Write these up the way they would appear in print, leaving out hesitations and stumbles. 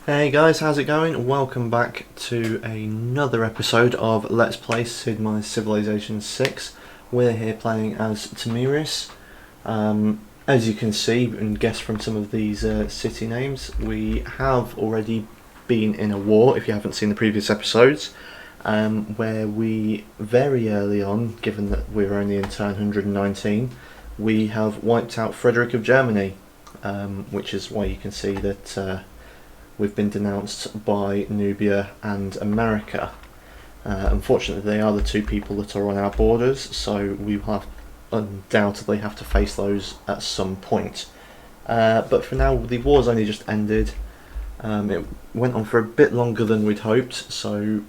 Hey guys, how's it going? Welcome back to another episode of Let's Play Sid Meier's Civilization 6. We're here playing as Tomyris. As you can see and guess from some of these city names, we have already been in a war, if you haven't seen the previous episodes, where we very early on, given that we're only in turn 119, we have wiped out Frederick of Germany, which is why you can see that we've been denounced by Nubia and America. Unfortunately, they are the two people that are on our borders, so we will undoubtedly have to face those at some point. But for now, the war's only just ended. It went on for a bit longer than we'd hoped, so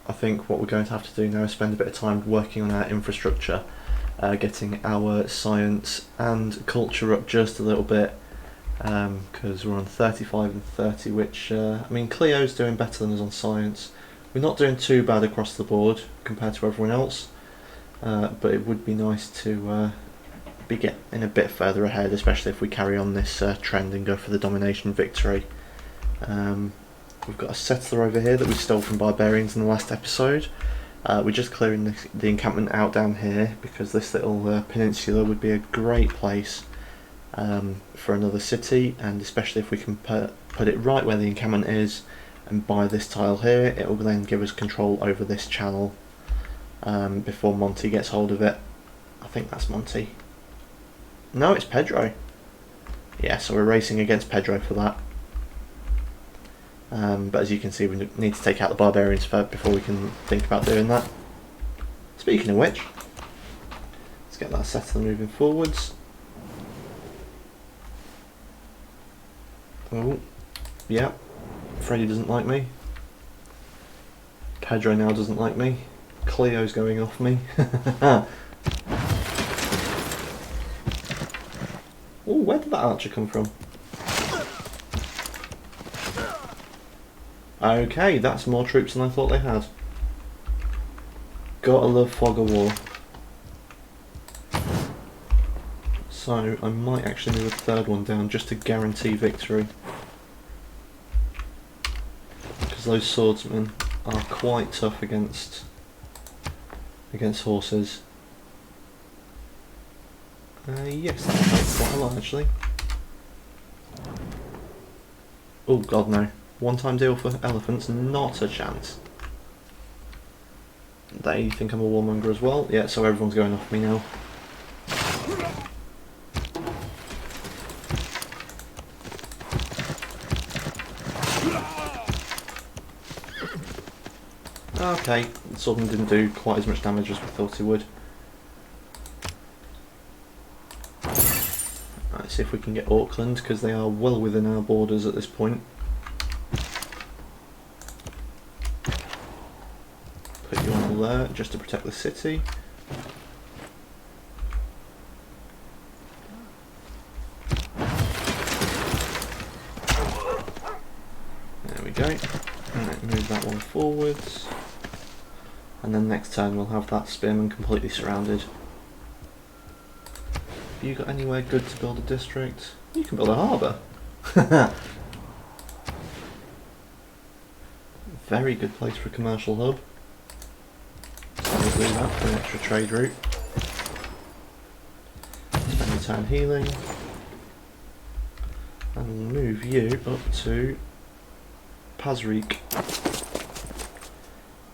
I think what we're going to have to do now is spend a bit of time working on our infrastructure, getting our science and culture up just a little bit. Because we're on 35 and 30, which, I mean, Cleo's doing better than us on science. We're not doing too bad across the board compared to everyone else, but it would be nice to be getting a bit further ahead, especially if we carry on this trend and go for the domination victory. We've got a settler over here that we stole from barbarians in the last episode. We're just clearing the encampment out down here because this little peninsula would be a great place for another city, and especially if we can put it right where the encampment is and buy this tile here, it will then give us control over this channel before Monty gets hold of it. I think that's Monty. No, it's Pedro. Yeah, so we're racing against Pedro for that. But as you can see, we need to take out the barbarians first before we can think about doing that. Speaking of which, let's get that settler moving forwards. Oh, yeah, Freddy doesn't like me. Pedro now doesn't like me. Cleo's going off me. Oh, where did that archer come from? Okay, that's more troops than I thought they had. Gotta love fog of war. So I might actually move a third one down just to guarantee victory. Because those swordsmen are quite tough against horses. Yes, that helps quite a lot actually. Oh god no. One time deal for elephants, not a chance. They think I'm a warmonger as well. Yeah, so everyone's going off me now. Okay, the swordman didn't do quite as much damage as we thought he would. Let's see if we can get Auckland, because they are well within our borders at this point. Put you on alert just to protect the city. There we go. Right, move that one forwards. And then next turn we'll have that spearman completely surrounded. Have you got anywhere good to build a district? You can build a harbour. Very good place for a commercial hub. So we'll do that for an extra trade route. Spend your turn healing. And we'll move you up to Pazrik.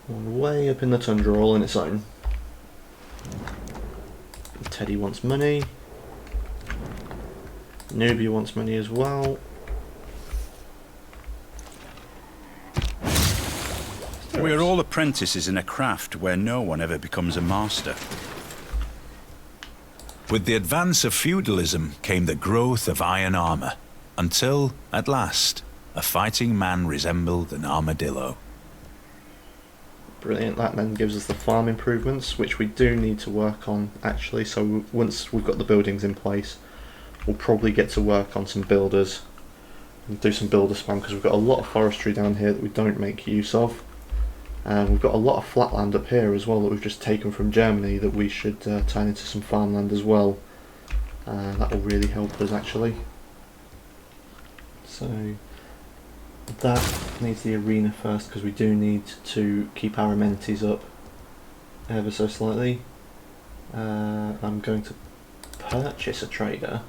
Way up in the tundra all on its own. Teddy wants money. Nubia wants money as well. We are all apprentices in a craft where no one ever becomes a master. With the advance of feudalism came the growth of iron armour, until, at last, a fighting man resembled an armadillo. Brilliant, that then gives us the farm improvements, which we do need to work on actually, so once we've got the buildings in place, we'll probably get to work on some builders, and do some builder spam, because we've got a lot of forestry down here that we don't make use of, and we've got a lot of flat land up here as well that we've just taken from Germany that we should turn into some farmland as well. That will really help us actually. So that needs the arena first because we do need to keep our amenities up ever so slightly. I'm going to purchase a trader.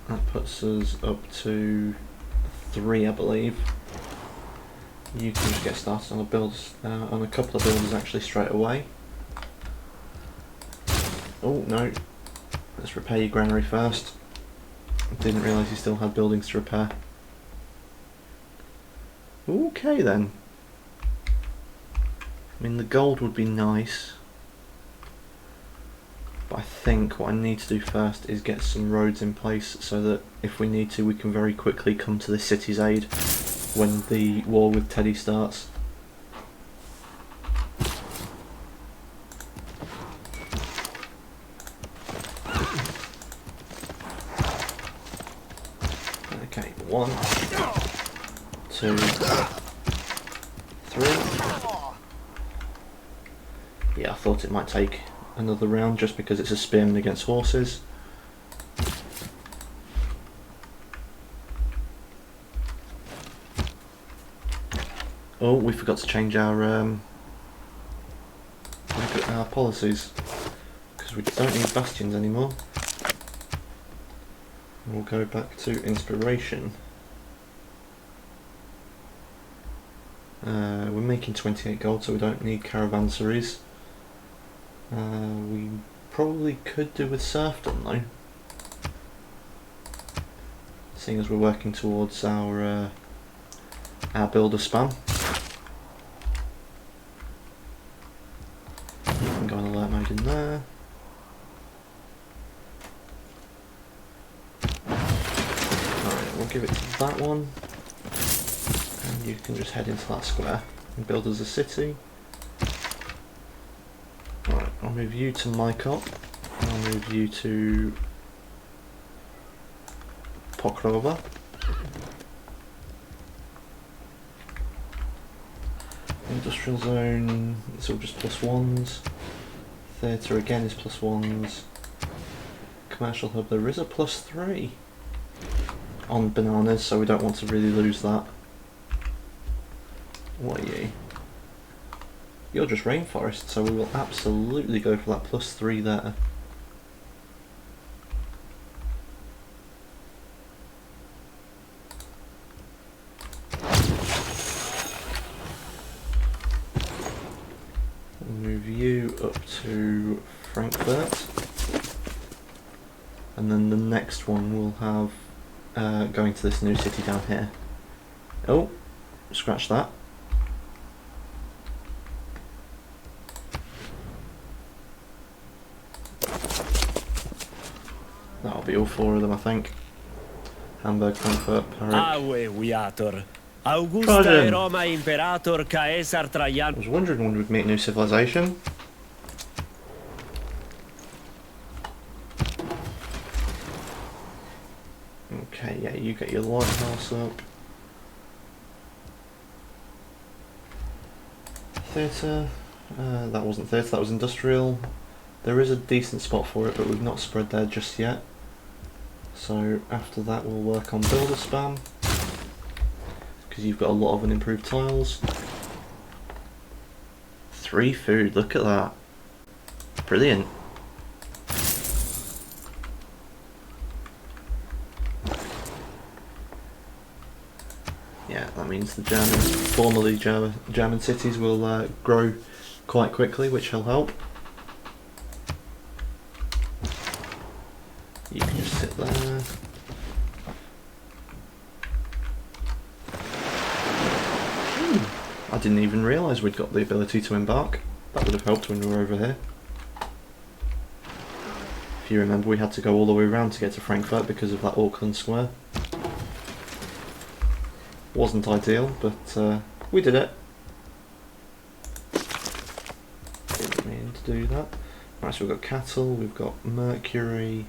That puts us up to 3, I believe. You can just get started on on a couple of builders actually straight away. Oh no, let's repair your granary first. Didn't realise you still had buildings to repair. Okay then. I mean, the gold would be nice, but I think what I need to do first is get some roads in place so that if we need to, we can very quickly come to the city's aid when the war with Teddy starts. Okay, 1, 2, 3. Yeah, I thought it might take another round just because it's a spearman against horses. Oh, we forgot to change our policies because we don't need bastions anymore. We'll go back to inspiration. We're making 28 gold, so we don't need caravansaries. We probably could do with serfdom though, seeing as we're working towards our builder spam. You can go on alert mode in there. Alright, we'll give it to that one, and you can just head into that square and build us a city. Alright, I'll move you to Mycop, and I'll move you to Pokrova. Industrial zone, it's all just +1s. Theatre again is +1s. Commercial hub, there is a +3 on bananas, so we don't want to really lose that. What are you? You're just rainforest, so we will absolutely go for that +3 there. Move you up to Frankfurt, and then the next one we'll have going to this new city down here. Oh, scratch that. That'll be all 4 of them, I think. Hamburg, Frankfurt, Paris. Aue viator. Augusta Trajan. Roma Imperator Caesar Trajan. I was wondering when we'd meet a new civilization. Okay, yeah, you get your lighthouse up. Theatre. That wasn't theatre, that was industrial. There is a decent spot for it, but we've not spread there just yet. So after that we'll work on builder spam, because you've got a lot of unimproved tiles. 3 food, look at that. Brilliant. Yeah, that means the formerly German cities will grow quite quickly, which will help. You can just sit there. I didn't even realise we'd got the ability to embark. That would have helped when we were over here. If you remember, we had to go all the way around to get to Frankfurt because of that Auckland Square. Wasn't ideal, but we did it. Didn't mean to do that. Right, so we've got cattle, we've got mercury,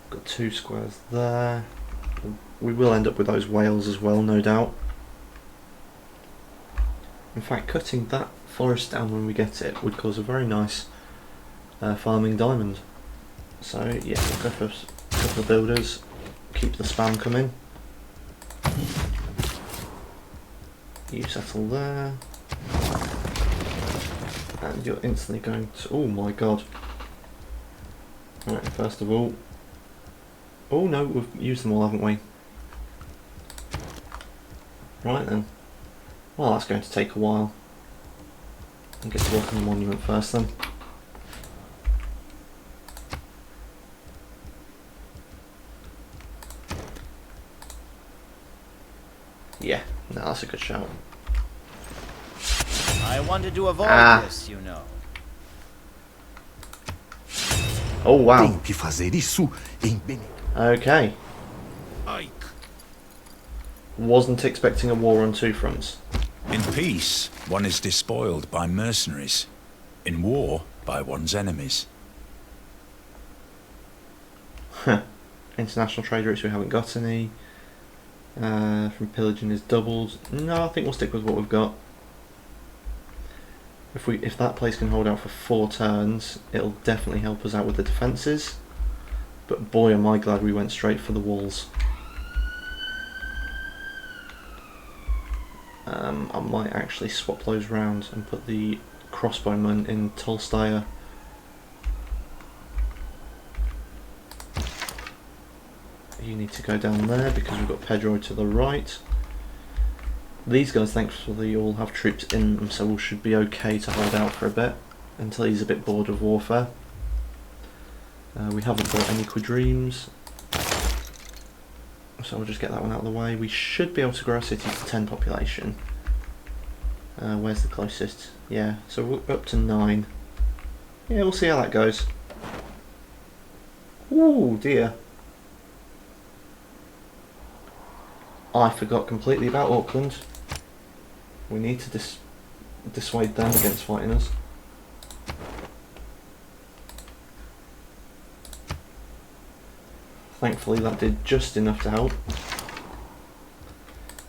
we've got 2 squares there. We will end up with those whales as well, no doubt. In fact, cutting that forest down when we get it would cause a very nice farming diamond. So yeah, we'll go for a couple of builders, keep the spam coming. You settle there. And you're instantly going to... Oh my god. Right, first of all... Oh no, we've used them all, haven't we? Right then. Well, that's going to take a while. I'll get to work on the monument first then. Yeah, no, that's a good shout. I wanted to avoid this, you know. Oh wow. Tenho que fazer isso em Okay. Wasn't expecting a war on two fronts. In peace, one is despoiled by mercenaries. In war, by one's enemies. International trade routes, we haven't got any. From pillaging is doubled. No, I think we'll stick with what we've got. If that place can hold out for 4 turns, it'll definitely help us out with the defences. But boy, am I glad we went straight for the walls. I might actually swap those round and put the crossbowman in Tolstaya. You need to go down there because we've got Pedro to the right. These guys thankfully all have troops in them, so we should be okay to hold out for a bit until he's a bit bored of warfare. We haven't got any quadremes, so we'll just get that one out of the way. We should be able to grow our city to 10 population. Where's the closest? Yeah, so we're up to 9. Yeah, we'll see how that goes. Ooh dear. I forgot completely about Auckland. We need to dissuade them against fighting us. Thankfully that did just enough to help.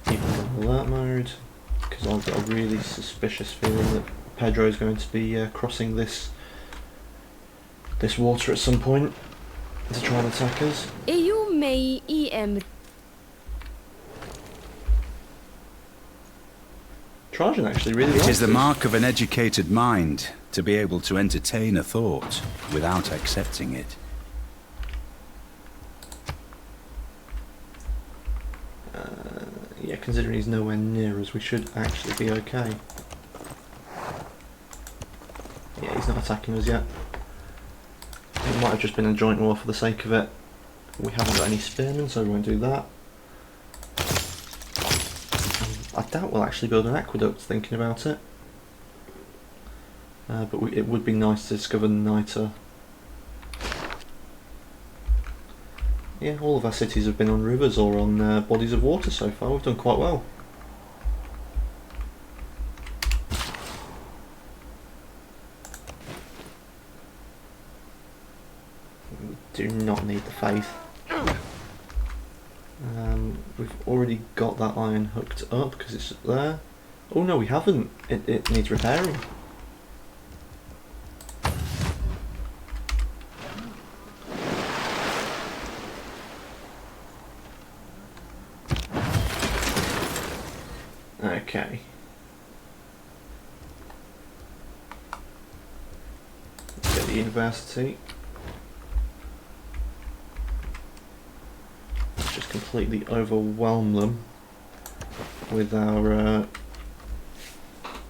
Keep it in alert mode, because I've got a really suspicious feeling that Pedro is going to be crossing this water at some point to try and attack us. Eu may em Trajan actually really It likes is the this. mark of an educated mind to be able to entertain a thought without accepting it. Yeah, considering he's nowhere near us, we should actually be okay. Yeah, he's not attacking us yet. It might have just been a joint war for the sake of it. We haven't got any spearmen, so we won't do that. I doubt we'll actually build an aqueduct, thinking about it. But it would be nice to discover Niter. Yeah, all of our cities have been on rivers or on bodies of water so far. We've done quite well. We do not need the faith. We've already got that iron hooked up because it's there. Oh no, we haven't. It needs repairing. Okay. Let's get the university. Let's just completely overwhelm them with our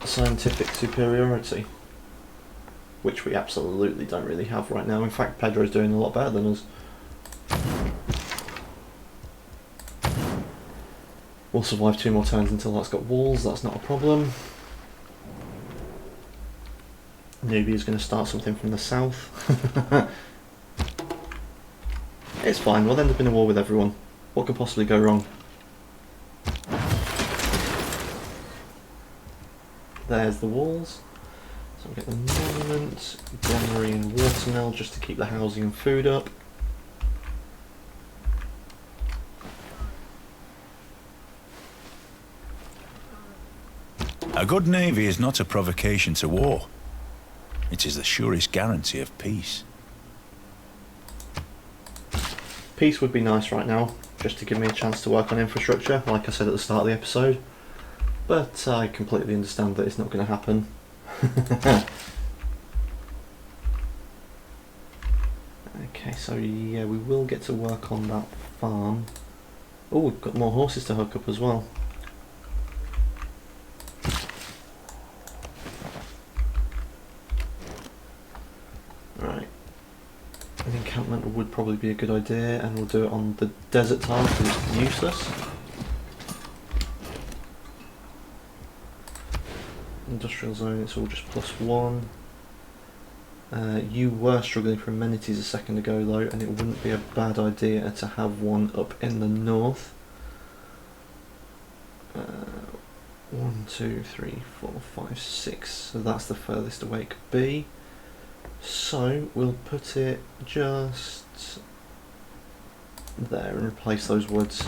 scientific superiority, which we absolutely don't really have right now. In fact, Pedro's doing a lot better than us. We'll survive 2 more turns until that's got walls, that's not a problem. Nubia's going to start something from the south. It's fine, we'll end up in a war with everyone. What could possibly go wrong? There's the walls. So we'll get the monument, granary and watermill just to keep the housing and food up. A good navy is not a provocation to war. It is the surest guarantee of peace. Peace would be nice right now, just to give me a chance to work on infrastructure, like I said at the start of the episode. But I completely understand that it's not going to happen. Okay, so yeah, we will get to work on that farm. Oh, we've got more horses to hook up as well. Right. An encampment would probably be a good idea, and we'll do it on the desert tile because it's useless. Industrial zone, it's all just +1. You were struggling for amenities a second ago though, and it wouldn't be a bad idea to have one up in the north. 1, 2, 3, 4, 5, 6. So that's the furthest away it could be. So we'll put it just there and replace those woods.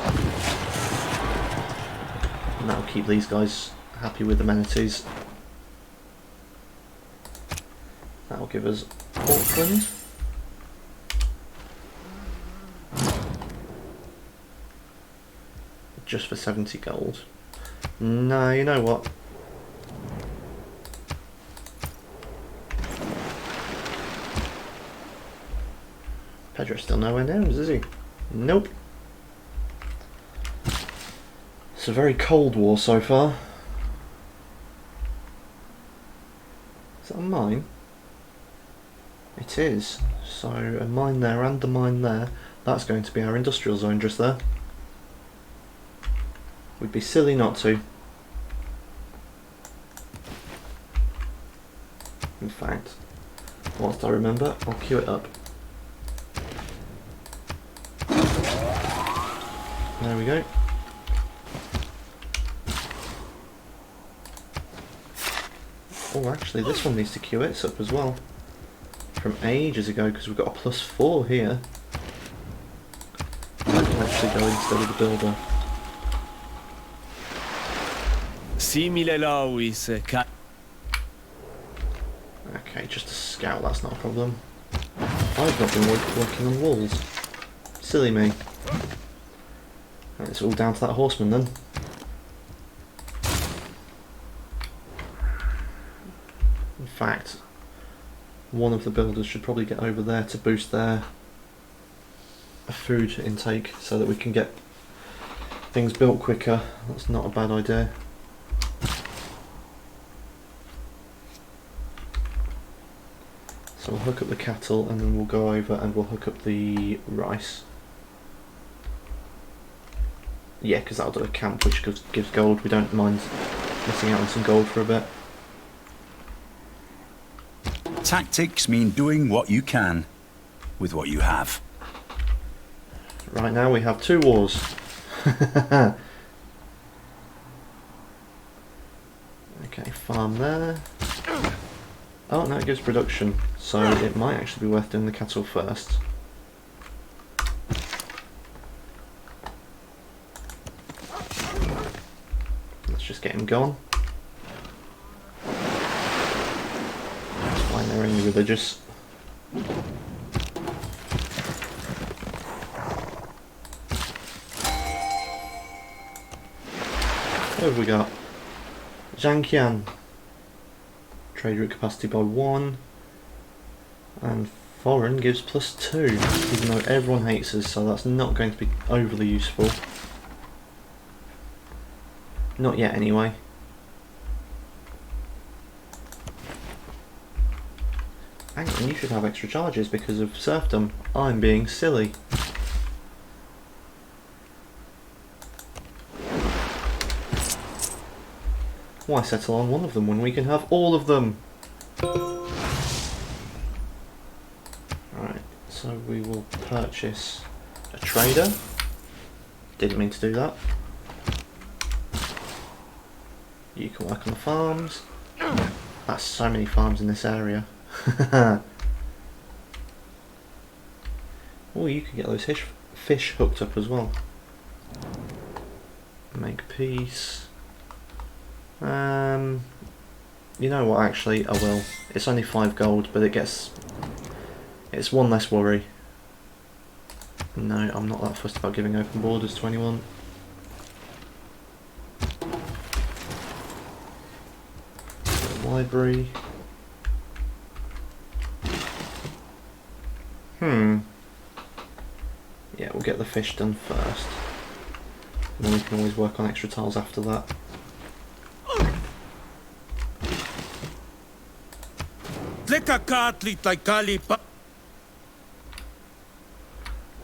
And that'll keep these guys happy with amenities. That'll give us Auckland. Just for 70 gold. No, you know what? Pedro's still nowhere near us, is he? Nope. It's a very cold war so far. Is that a mine? It is. So a mine there and the mine there. That's going to be our industrial zone just there. We'd be silly not to. In fact, whilst I remember, I'll queue it up. There we go. Oh, actually, this one needs to queue its up as well. From ages ago, because we've got a +4 here. I can actually go instead of the builder. Simile Lois. Okay, just a scout, that's not a problem. I've not been working on walls. Silly me. Right, it's all down to that horseman then. In fact, one of the builders should probably get over there to boost their food intake so that we can get things built quicker. That's not a bad idea. So we'll hook up the cattle and then we'll go over and we'll hook up the rice. Yeah, because that'll do a camp which gives gold. We don't mind missing out on some gold for a bit. Tactics mean doing what you can with what you have. Right now we have 2 wars. Okay, farm there. Oh no, it gives production, so it might actually be worth doing the cattle first. Let's just get him gone. That's fine, they're only religious. What have we got? Zhangqian. Trade route capacity by 1. And foreign gives +2, even though everyone hates us, so that's not going to be overly useful. Not yet, anyway. Hang on, you should have extra charges because of serfdom. I'm being silly. Why settle on one of them when we can have all of them? Alright, so we will purchase a trader. Didn't mean to do that. You can work on the farms. That's so many farms in this area. Oh, you can get those fish hooked up as well. Make peace. You know what, actually, I will. It's only 5 gold, but it's 1 less worry. No, I'm not that fussed about giving open borders to anyone. library. Yeah, we'll get the fish done first. And then we can always work on extra tiles after that.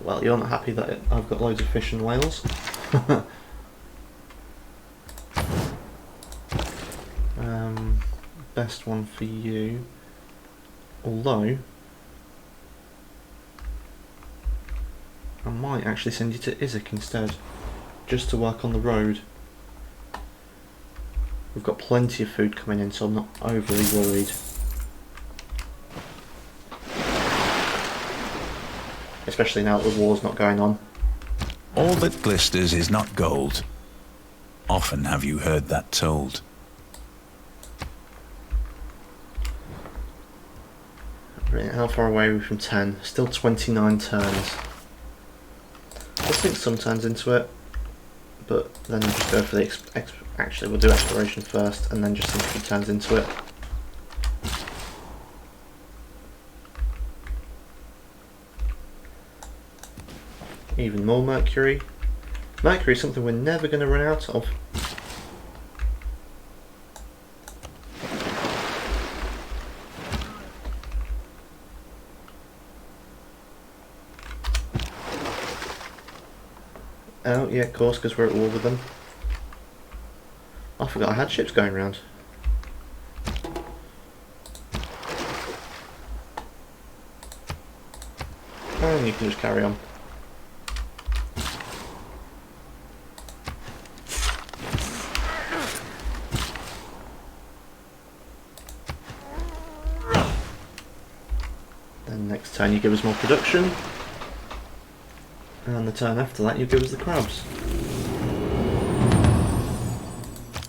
Well, you're not happy that I've got loads of fish and whales. Best one for you. Although, I might actually send you to Isaac instead, just to work on the road. We've got plenty of food coming in, so I'm not overly worried. Especially now that the war's not going on. All that glisters is not gold. Often have you heard that told. Right, how far away are we from 10? Still 29 turns. I'll sink some turns into it, but then we'll just go for the actually we'll do exploration first and then just sink a few turns into it. Even more mercury. Mercury is something we're never going to run out of. Oh, yeah, of course, because we're at war with them. I forgot I had ships going around. And you can just carry on. Then next turn you give us more production. And the turn after that you give us the crabs.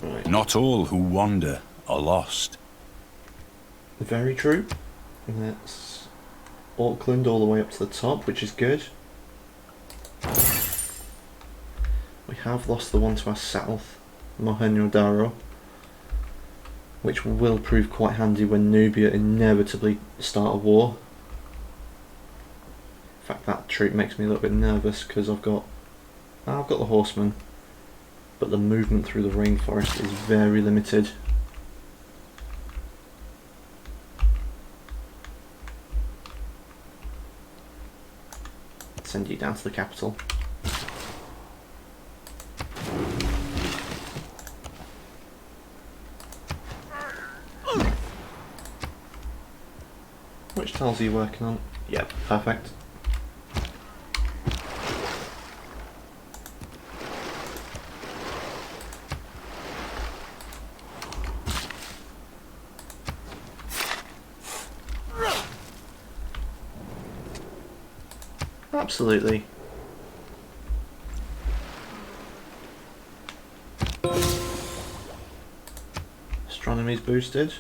Right. Not all who wander are lost. Very true. And that's Auckland all the way up to the top, which is good. We have lost the one to our south, Mohenjo-Daro, which will prove quite handy when Nubia inevitably start a war. In fact, that troop makes me a little bit nervous because I've got the horsemen, but the movement through the rainforest is very limited. Send you down to the capital. Which tiles are you working on? Yep, perfect. Absolutely. Astronomy's boosted.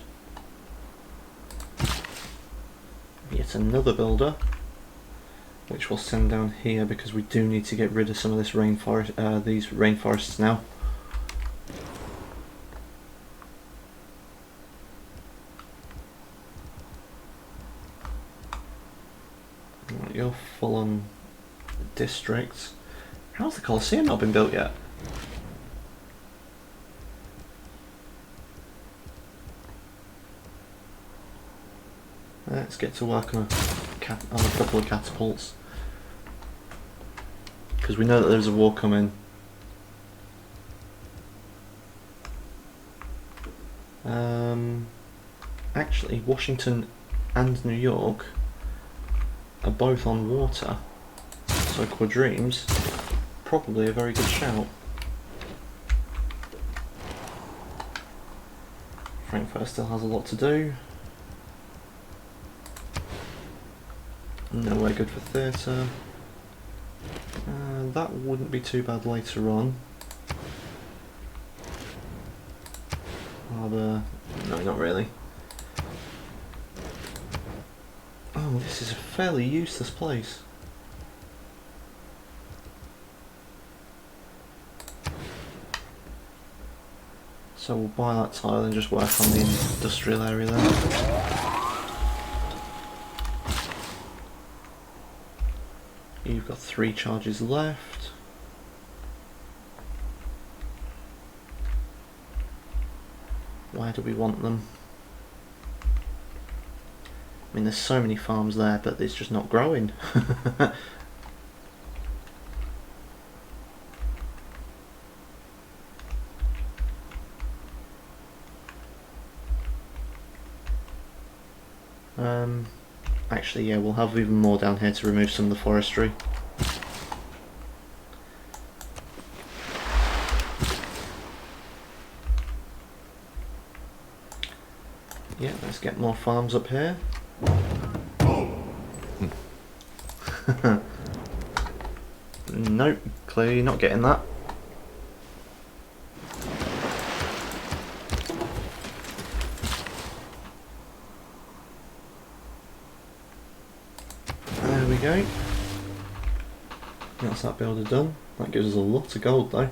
Yet another builder, which we'll send down here because we do need to get rid of some of this rainforest, these rainforests now. Right, you're full on districts. How's the Colosseum not been built yet? Let's get to work on a couple of catapults, because we know that there's a war coming. Actually, Washington and New York are both on water, so Quadremes probably a very good shout. Frankfurt still has a lot to do. Nowhere good for theatre. That wouldn't be too bad later on. Harbour, no, not really. Oh, this is a fairly useless place. So we'll buy that tile and just work on the industrial area there. You've got 3 charges left. Where do we want them? I mean, there's so many farms there, but it's just not growing. Actually, yeah, we'll have even more down here to remove some of the forestry. Yeah, let's get more farms up here. Nope, clearly not getting that. There we go. That's that builder done. That gives us a lot of gold though.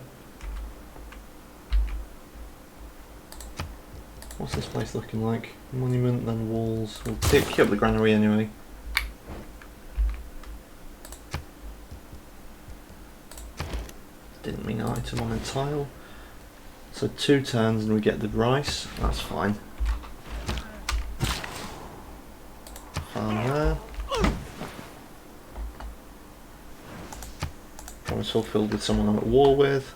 What's this place looking like? Monument, then walls. We'll pick up the granary anyway. Didn't mean item on a tile. So 2 turns and we get the rice. That's fine. Farm there. Promise fulfilled with someone I'm at war with.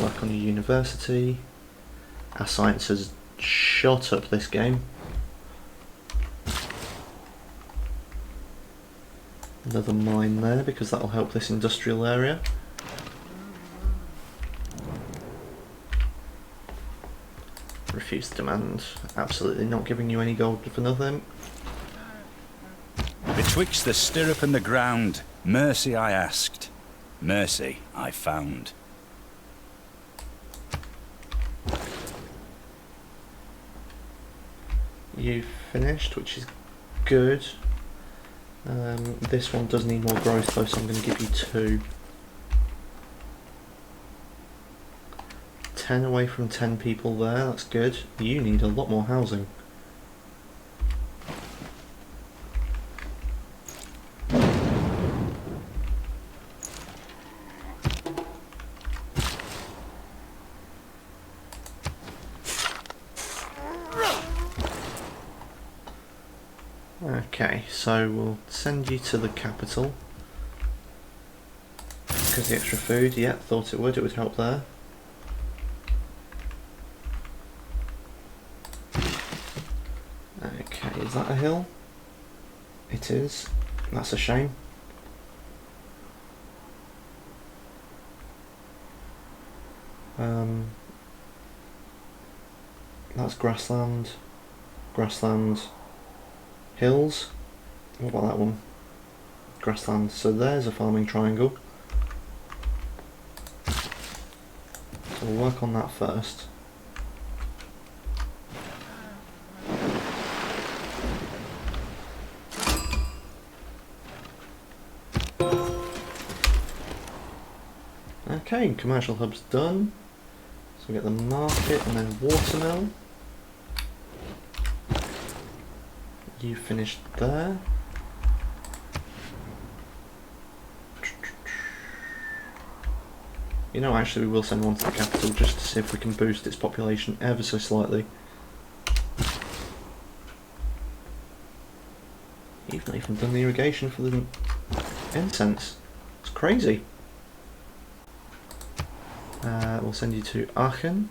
Work on your university. Our science has shot up this game. Another mine there because that'll help this industrial area. Refuse the demand. Absolutely not giving you any gold for nothing. Betwixt the stirrup and the ground, mercy I asked, mercy I found. You've finished, which is good. This one does need more growth though, so I'm going to give you 2. 10 away from 10 people there, that's good. You need a lot more housing. Okay, so we'll send you to the capital. Because the extra food, yeah, thought it would help there. Okay, is that a hill? It is. That's a shame. That's grassland. Grassland. Hills. What about that one? Grassland. So there's a farming triangle. So we'll work on that first. Okay, commercial hub's done. So we get the market and then watermill. You finished there. You know, actually we will send one to the capital just to see if we can boost its population ever so slightly. You've not even done the irrigation for the incense. It's crazy. We'll send you to Aachen.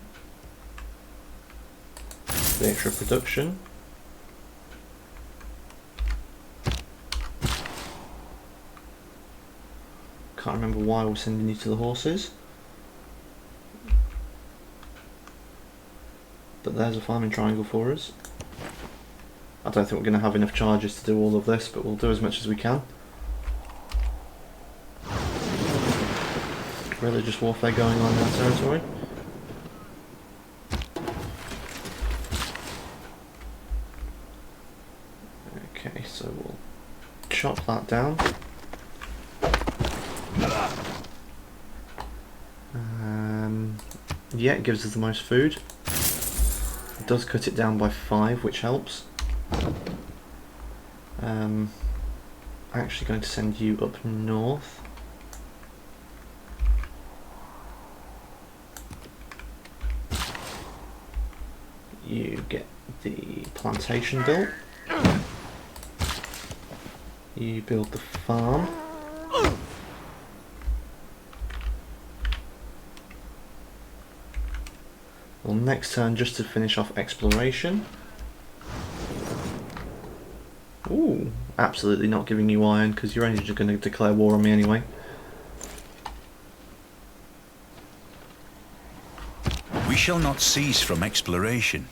The extra production. Can't remember why we're sending you to the horses. But there's a farming triangle for us. I don't think we're going to have enough charges to do all of this, but we'll do as much as we can. Religious warfare going on in our territory. Okay, so we'll chop that down. Yeah, it gives us the most food. It does cut it down by 5, which helps. I'm actually going to send you up north. You get the plantation built. You build the farm. Well, next turn, just to finish off exploration. Ooh, absolutely not giving you iron because you're only just going to declare war on me anyway. We shall not cease from exploration.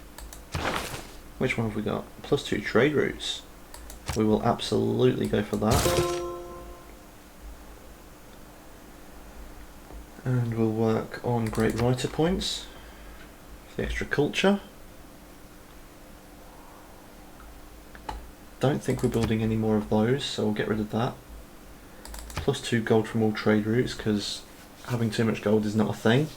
Which one have we got? +2 trade routes. We will absolutely go for that. And we'll work on great writer points for the extra culture. Don't think we're building any more of those, so we'll get rid of that. +2 gold from all trade routes, because having too much gold is not a thing.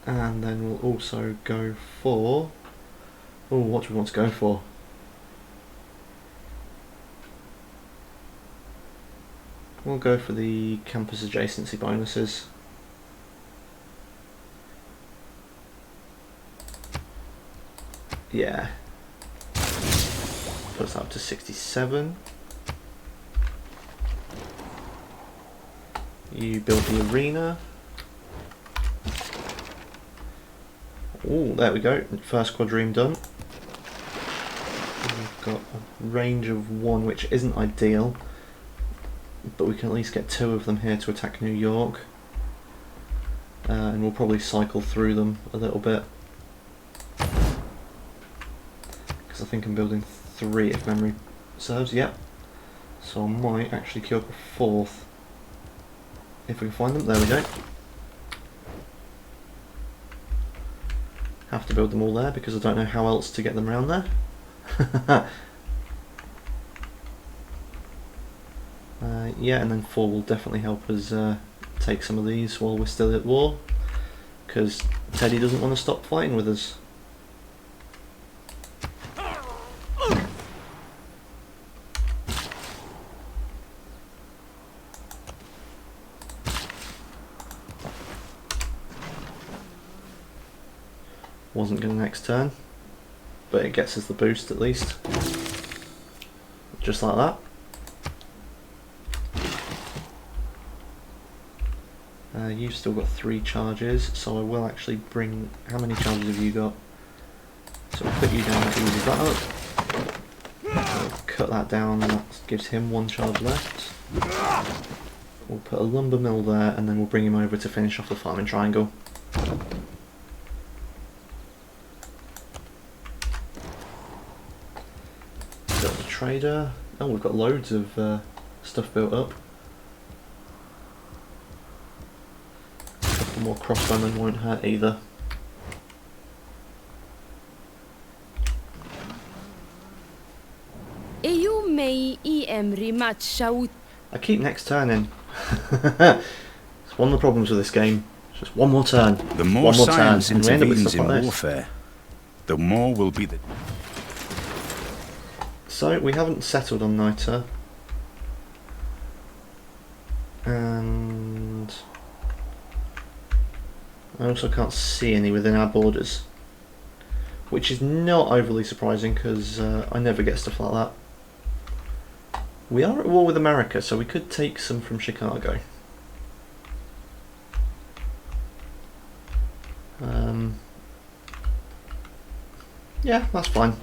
And then we'll also go for... oh, what do we want to go for? We'll go for the campus adjacency bonuses. Yeah. Puts that up to 67. You build the arena. Oh, there we go. First quadrime done. We've got a range of 1, which isn't ideal, but we can at least get 2 of them here to attack New York. And we'll probably cycle through them a little bit. Because I think I'm building 3 if memory serves, yep. So I might actually queue up a 4th. If we can find them, there we go. Have to build them all there because I don't know how else to get them around there. Yeah, and then 4 will definitely help us take some of these while we're still at war, because Teddy doesn't want to stop fighting with us. Wasn't going to next turn, but it gets us the boost at least. Just like that. You've still got 3 charges, so I will actually bring... how many charges have you got? So we'll put you down, that eases that up. We'll cut that down, that gives him 1 charge left. We'll put a lumber mill there, and then we'll bring him over to finish off the farming triangle. Got the trader. Oh, we've got loads of stuff built up. More crossbowmen won't hurt either. EU may EM rematch shout. I keep next turn in. It's one of the problems with this game. It's just one more turn. The more science and we end up with intervenes stuff in like this. warfare, the more will be the... So we haven't settled on Niter. And I also can't see any within our borders, which is not overly surprising because I never get stuff like that. We are at war with America, so we could take some from Chicago. Yeah, that's fine.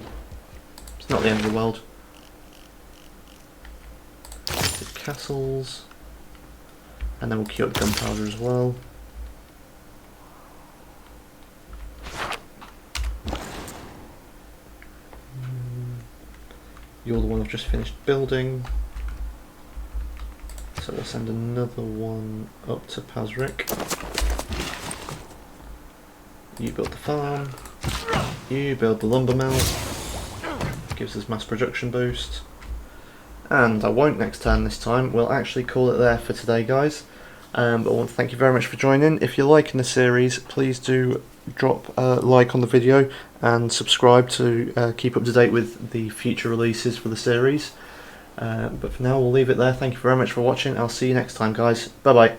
It's not the end of the world. The castles, and then we'll queue up gunpowder as well. You're the one I've just finished building, so we'll send another one up to Pazric. You build the farm, you build the lumber mill, gives us mass production boost, and I won't next turn this time. We'll actually call it there for today, guys. But I want to thank you very much for joining. If you're liking the series, please do drop a like on the video and subscribe to keep up to date with the future releases for the series. But for now, we'll leave it there. Thank you very much for watching. I'll see you next time, guys. Bye bye.